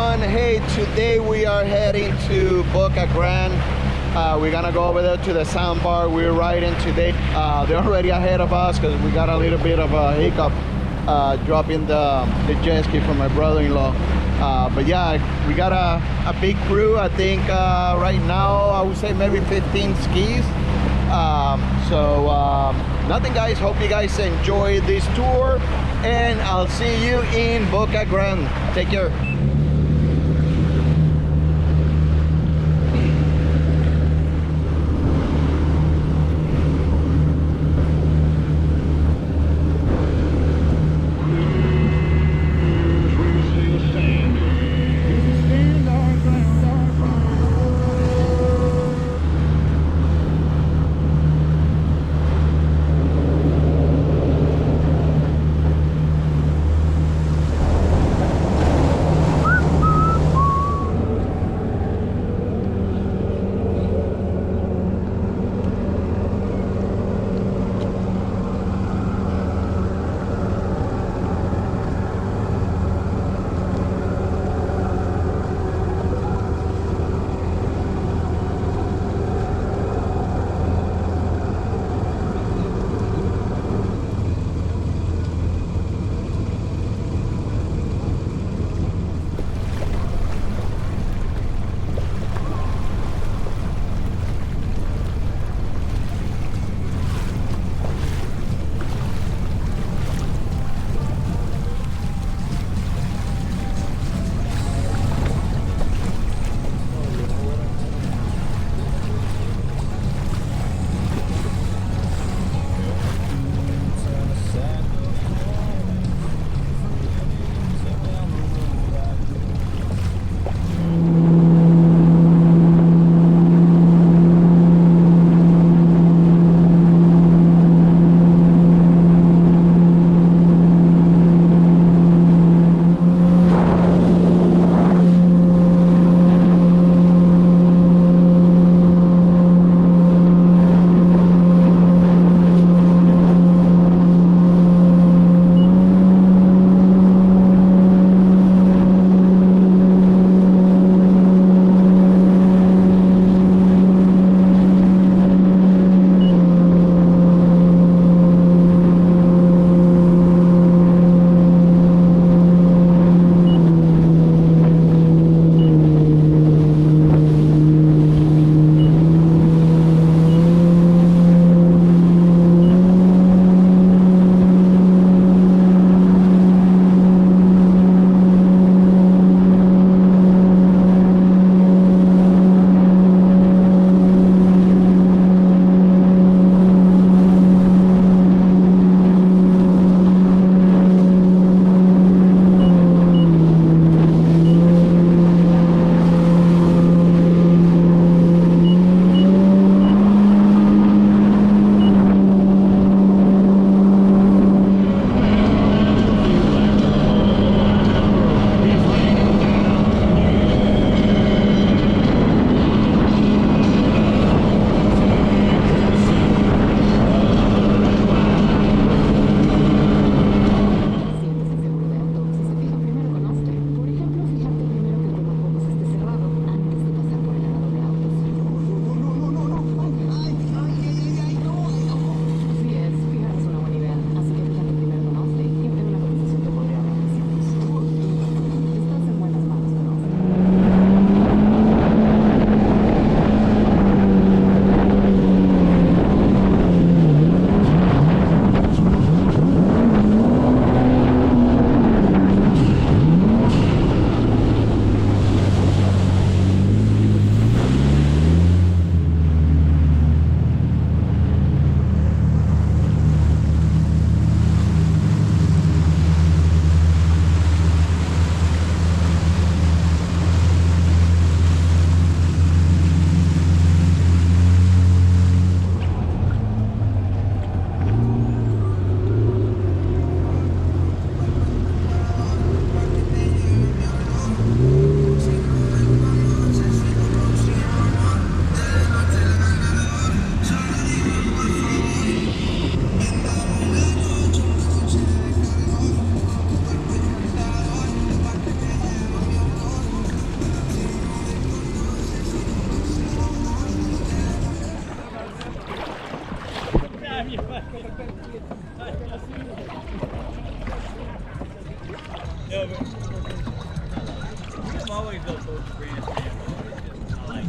everyone. Hey, today we are heading to Boca Grande. We're gonna go over there to the sandbar. We're riding today. They're already ahead of us because we got a little bit of a hiccup dropping the jet ski from my brother-in-law. But yeah, we got a big crew. I think right now I would say maybe 15 skis. Nothing, guys. Hope you guys enjoy this tour, and I'll see you in Boca Grande. Take care.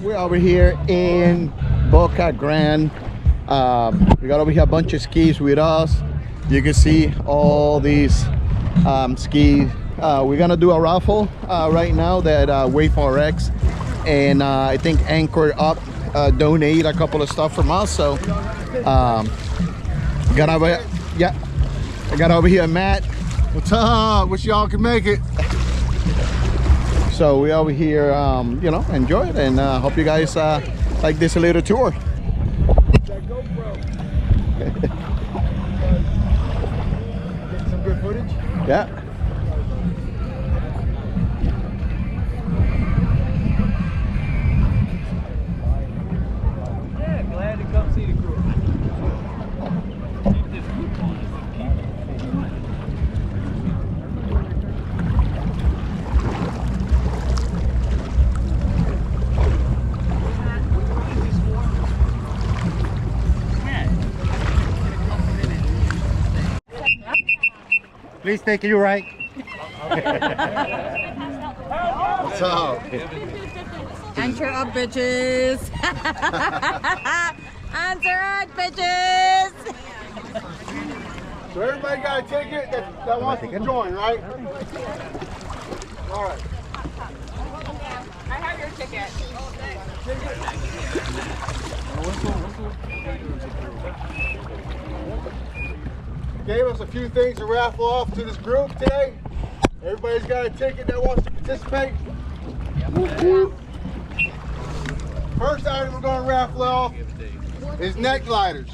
We're over here in Boca Grande. We got over here a bunch of skis with us. You can see all these skis. We're gonna do a raffle right now that Wave RX and I think Anchor Up donate a couple of stuff from us. So I got over here Matt. What's up? Wish y'all can make it. So we over here, you know, enjoy it, and hope you guys like this little tour. That GoPro. Get some good footage. Yeah. Yeah, glad to come see the crew. Please take you right. What's up? Answer up, bitches. Answer up, bitches. So everybody got a ticket that wants to join, right? All right. I have your ticket. Gave us a few things to raffle off to this group today. Everybody's got a ticket that wants to participate. First item we're going to raffle off is neck gliders.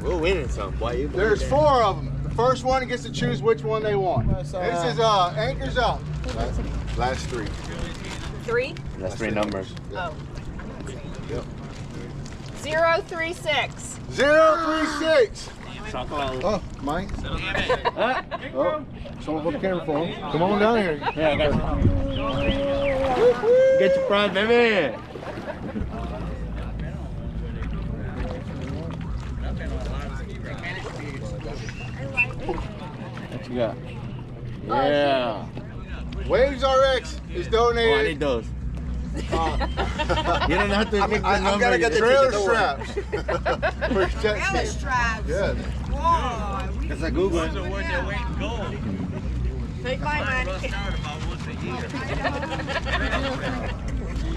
We're winning some, boy. There's 4 of them. The first one gets to choose which one they want. This is Anchors Up. Last 3. 3? That's 3 numbers. Oh. Yep. 036. 036. Oh, mine? Oh, someone put the camera for him. Come on down here. yeah, I got you. Get your prize, baby. What you got? Yeah. Waves RX is donated. Oh, I need those. You don't have to pick the number. Gotta get the trailer straps. Trailer straps. Yes. Whoa. That's a Google. Take my money.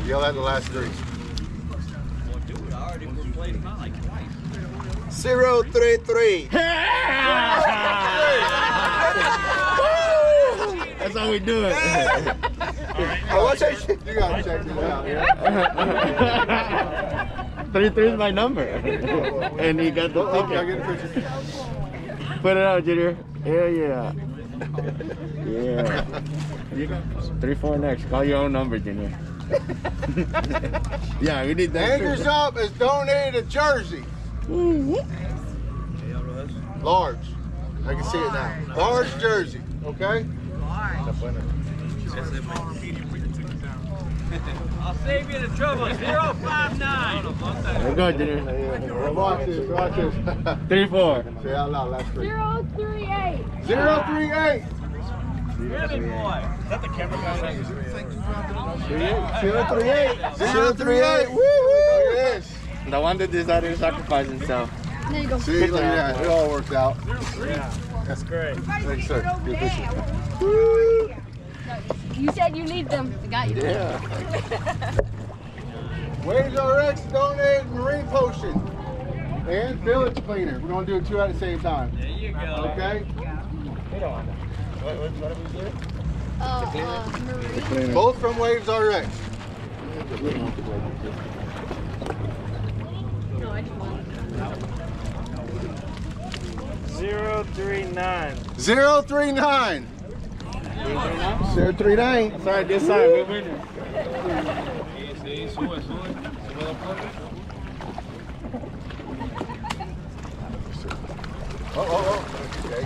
Yell at the last 3. 033. That's how we do it. Oh, you gotta check this out. Yeah? 33 is my number. And he got the Okay, I'll ticket. get a picture. Put it out, Junior. Hell yeah. Yeah. 34 next. Call your own number, Junior. Yeah, we need that. Anchors Up is donated a jersey. Large. I can see it now. Large jersey. Okay? I'll save you the trouble. 059. There you go, Junior. Watch this. Watch this. 34. Say out loud. Last 3. 038. 038. Really, boy. Is that the camera guy? 038. 038. Woo! Yes. The one that decided to sacrifice himself. There you go. See, look at that. It all worked out. That's great. Thanks, sir. Good picture. You said you need them. I got you. Yeah. Waves RX donated marine potion and village cleaner. We're gonna do 2 at the same time. There you go. Okay? What are we doing? Marie. Both from Waves RX. No, I just want 039. 039. 039. Sorry, this side, we're winning. Oh. Okay.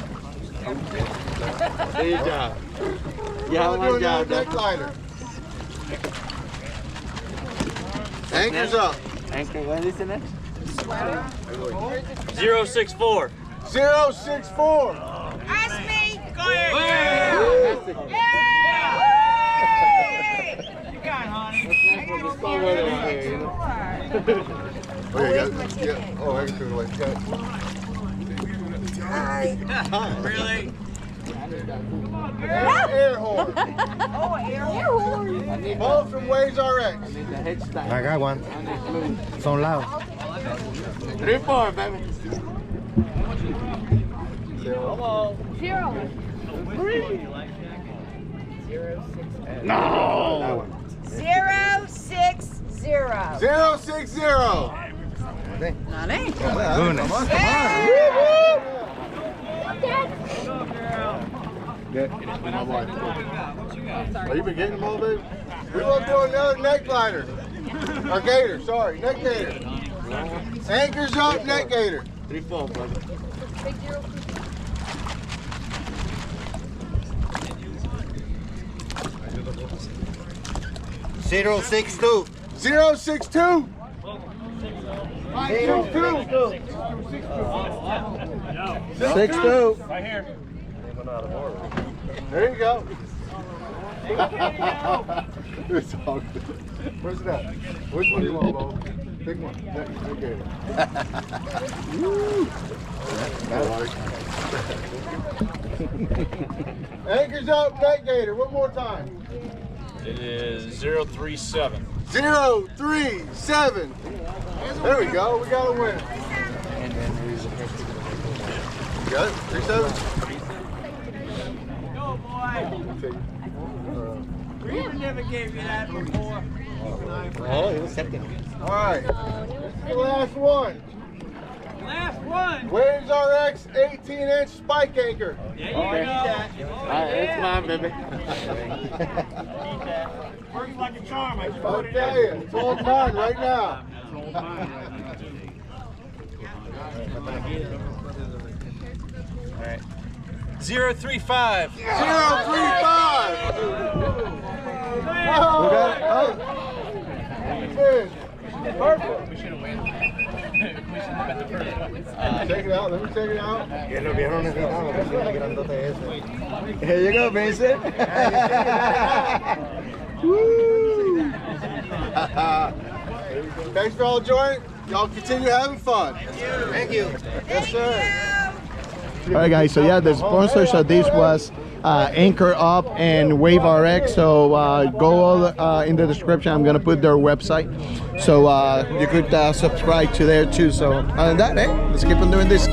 Good job. You have We're one doing job. another neck glider. Anchors Up. Anchor, what is the next? 064. 064. Ask me. Go ahead. Oh, yeah, yeah. Oh, I can do it like that. Really? Air horn. Both from Waves RX. I got one. Son loud. 3-4, baby. Zero. No. 060. 060. Not it. Come on. My wife. Oh, you been getting them all, baby? We're going to do another neck glider. Or gator, sorry. Neck gator. Anchors up, neck gator. 3-4, brother. Big 062. 062. 6-2. Right here. There you go. It's all good. Where's it at? Which one do you want, Bo? Big one. Neck gator. Anchors up, neck gator. One more time. It is 037. 037. There we go. We got a winner. You got it? 37? Go, boy. We never gave you that before. Oh, it was second. All right. This is the last one. Last one. Waves RX 18-inch spike anchor. There you go. Alright, it's mine, baby. Works like a charm. I just I'll put it tell in. you, it's all mine right now. All right. 035. 035. Oh. We got it. Oh. Fish. Perfect. We should have waited. We should have been the first one. Take it out. Let me take it out. Que lo vieron necesitado, que es grandote ese. Here you go, Vincent. Thanks for all joining. Y'all continue having fun. Thank you. Yes, sir. All right, guys. So yeah, the sponsors of this was Anchor Up and Wave RX. So go all in the description. I'm gonna put their website, so you could subscribe to there too. So other than that, let's keep on doing this.